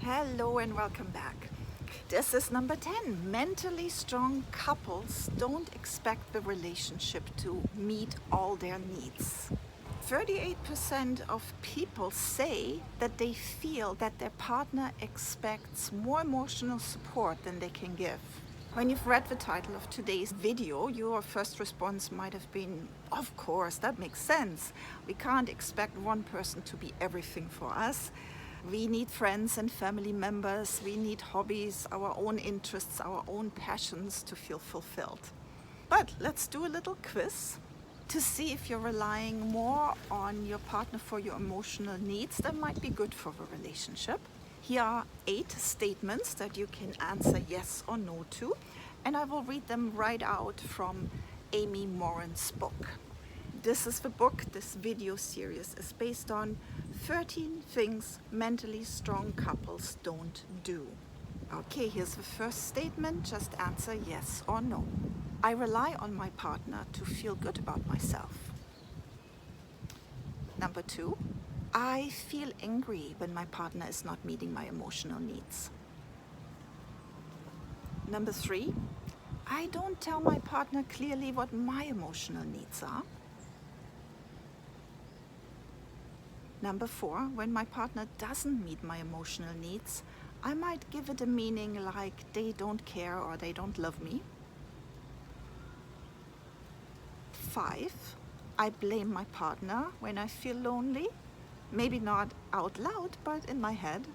Hello and welcome back. This is number 10. Mentally strong couples don't expect the relationship to meet all their needs. 38% of people say that they feel that their partner expects more emotional support than they can give. When you've read the title of today's video, your first response might have been, of course, that makes sense. We can't expect one person to be everything for us. We need friends and family members, we need hobbies, our own interests, our own passions to feel fulfilled. But let's do a little quiz to see if you're relying more on your partner for your emotional needs that might be good for the relationship. Here are 8 statements that you can answer yes or no to, and I will read them right out from Amy Morin's book. This is the book this video series is based on 13 things mentally strong couples don't do. Okay, here's the first statement. Just answer yes or no. I rely on my partner to feel good about myself. Number 2, I feel angry when my partner is not meeting my emotional needs. Number 3, I don't tell my partner clearly what my emotional needs are. Number 4, when my partner doesn't meet my emotional needs, I might give it a meaning like they don't care or they don't love me. 5, I blame my partner when I feel lonely. Maybe not out loud, but in my head.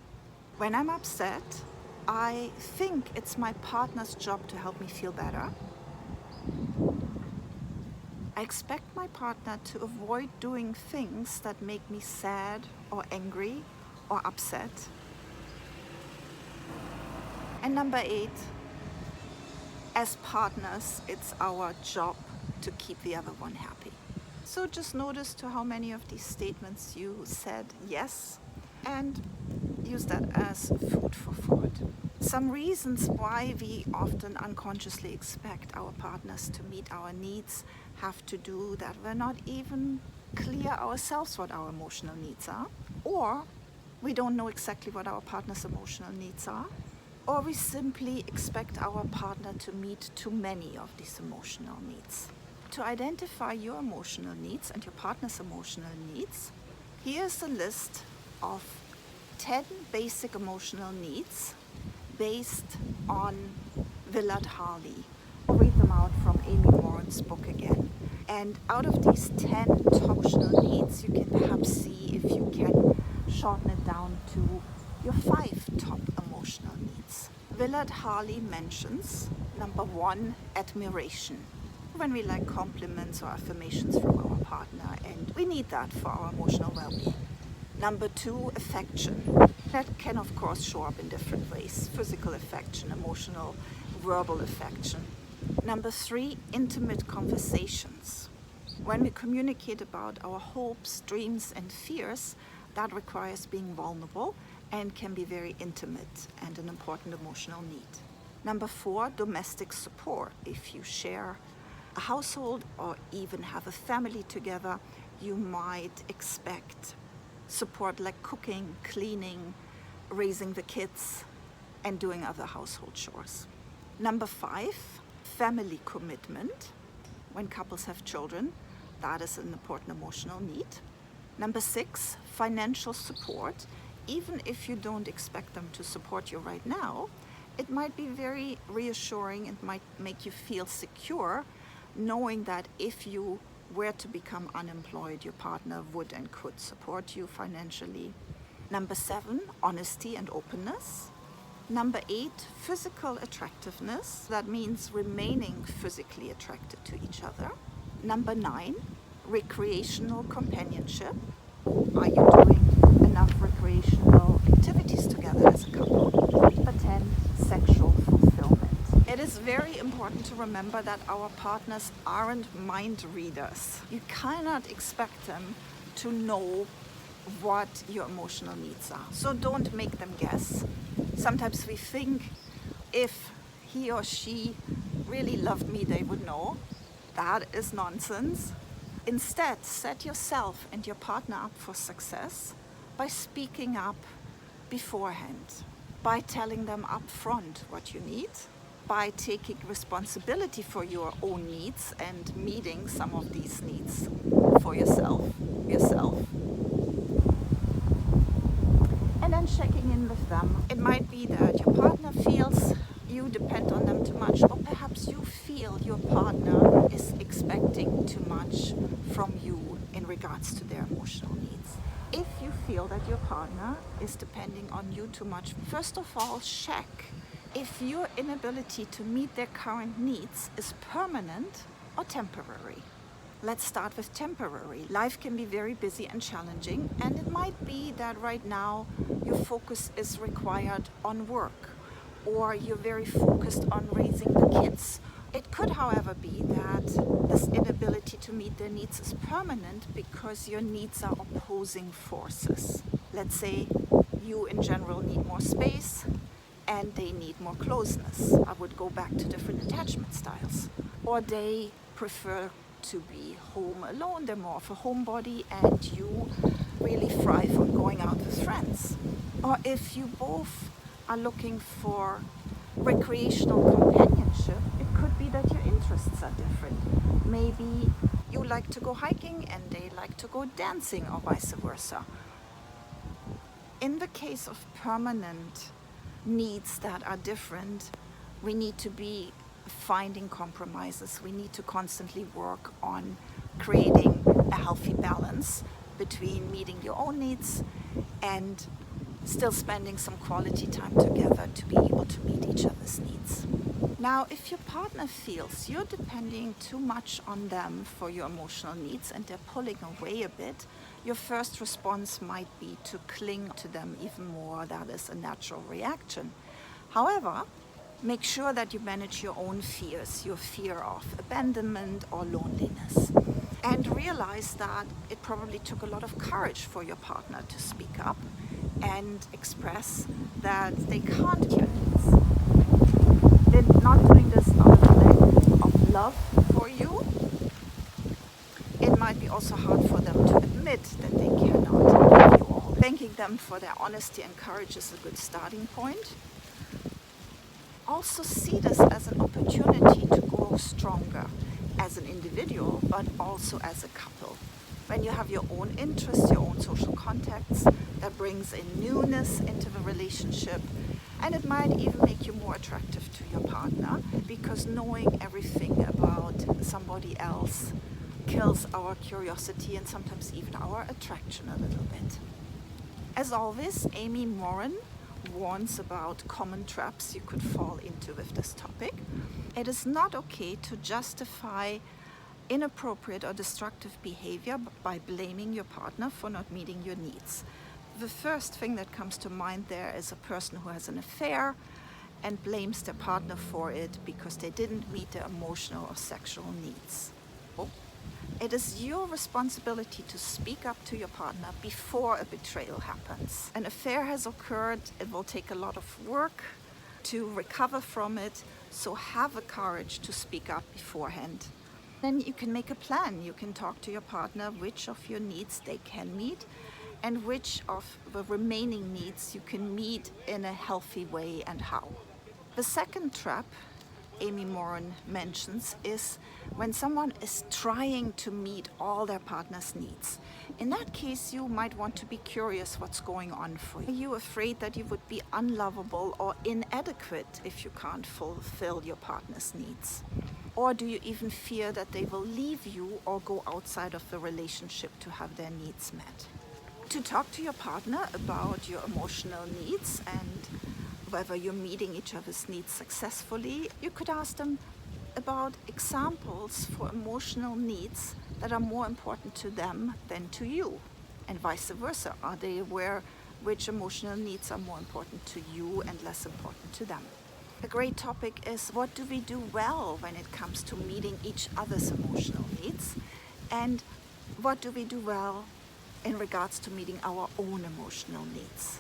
When I'm upset, I think it's my partner's job to help me feel better. I expect my partner to avoid doing things that make me sad or angry or upset. And number 8, as partners, it's our job to keep the other one happy. So just notice to how many of these statements you said yes and use that as food for thought. Some reasons why we often unconsciously expect our partners to meet our needs have to do that we're not even clear ourselves what our emotional needs are, or we don't know exactly what our partner's emotional needs are, or we simply expect our partner to meet too many of these emotional needs. To identify your emotional needs and your partner's emotional needs, here's a list of 10 basic emotional needs based on Willard Harley. I'll read them out from Amy Morin's book again. And out of these 10 top emotional needs, you can perhaps see if you can shorten it down to your 5 top emotional needs. Willard Harley mentions number 1, admiration. When we like compliments or affirmations from our partner, and we need that for our emotional well-being. Number 2, affection. That can of course show up in different ways: physical affection, emotional, verbal affection. Number 3, intimate conversations. When we communicate about our hopes, dreams and fears, that requires being vulnerable and can be very intimate and an important emotional need. Number 4, domestic support. If you share a household or even have a family together, you might expect support like cooking, cleaning, raising the kids, and doing other household chores. Number 5, family commitment. When couples have children, that is an important emotional need. Number 6, financial support. Even if you don't expect them to support you right now, it might be very reassuring and might make you feel secure knowing that if you were to become unemployed, your partner would and could support you financially. Number 7, honesty and openness. Number 8, physical attractiveness. That means remaining physically attracted to each other. Number 9, recreational companionship. Are you doing enough recreational activities together as a couple? Number 10, sexual fulfillment. It is very important to remember that our partners aren't mind readers. You cannot expect them to know what your emotional needs are. So don't make them guess. Sometimes we think if he or she really loved me, they would know. That is nonsense. Instead, set yourself and your partner up for success by speaking up beforehand. by telling them upfront what you need, by taking responsibility for your own needs and meeting some of these needs for yourself, and then checking in with them. It might be that your partner feels you depend on them too much, or perhaps you feel your partner is expecting too much from you in regards to their emotional needs. If you feel that your partner is depending on you too much, first of all, check if your inability to meet their current needs is permanent or temporary. Let's start with temporary. Life can be very busy and challenging, and it might be that right now your focus is required on work, or you're very focused on raising the kids. It could, however, be that this inability to meet their needs is permanent because your needs are opposing forces. Let's say you in general need more space and they need more closeness. I would go back to different attachment styles. Or they prefer to be home alone, they're more of a homebody, and you really thrive on going out with friends. Or if you both are looking for recreational companionship, it could be that your interests are different. Maybe you like to go hiking and they like to go dancing, or vice versa. In the case of permanent needs that are different, we need to be finding compromises. We need to constantly work on creating a healthy balance between meeting your own needs and still spending some quality time together to be able to meet each other's needs. Now, if your partner feels you're depending too much on them for your emotional needs and they're pulling away a bit, your first response might be to cling to them even more. That is a natural reaction. However, make sure that you manage your own fears, your fear of abandonment or loneliness. And realize that it probably took a lot of courage for your partner to speak up and express that they can't meet your needs. They're not doing this out of a lack of love for you. It might be also hard for them to admit that they cannot give you all. Thanking them for their honesty and courage is a good starting point. Also see this as an opportunity to grow stronger as an individual, but also as a couple. When you have your own interests, your own social contacts, that brings in newness into the relationship, and it might even make you more attractive to your partner, because knowing everything about somebody else kills our curiosity and sometimes even our attraction a little bit. As always, Amy Morin warns about common traps you could fall into with this topic. It is not okay to justify inappropriate or destructive behavior by blaming your partner for not meeting your needs. The first thing that comes to mind there is a person who has an affair and blames their partner for it because they didn't meet their emotional or sexual needs. It is your responsibility to speak up to your partner before a betrayal happens. An affair has occurred, it will take a lot of work to recover from it, so have the courage to speak up beforehand. Then you can make a plan. You can talk to your partner which of your needs they can meet and which of the remaining needs you can meet in a healthy way and how. The second trap Amy Morin mentions is when someone is trying to meet all their partner's needs. In that case, you might want to be curious what's going on for you. Are you afraid that you would be unlovable or inadequate if you can't fulfill your partner's needs? Or do you even fear that they will leave you or go outside of the relationship to have their needs met? To talk to your partner about your emotional needs and whether you're meeting each other's needs successfully, you could ask them about examples for emotional needs that are more important to them than to you, and vice versa. Are they aware which emotional needs are more important to you and less important to them? A great topic is, what do we do well when it comes to meeting each other's emotional needs, and what do we do well in regards to meeting our own emotional needs?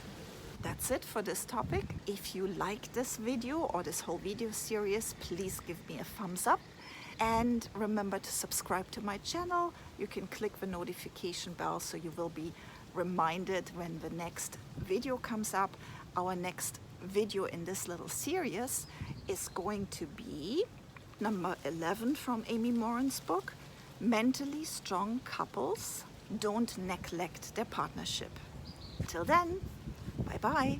That's it for this topic. If you like this video or this whole video series, please give me a thumbs up. And remember to subscribe to my channel. You can click the notification bell so you will be reminded when the next video comes up. Our next video in this little series is going to be number 11 from Amy Morin's book, Mentally Strong Couples Don't Neglect Their Partnership. Till then, bye-bye.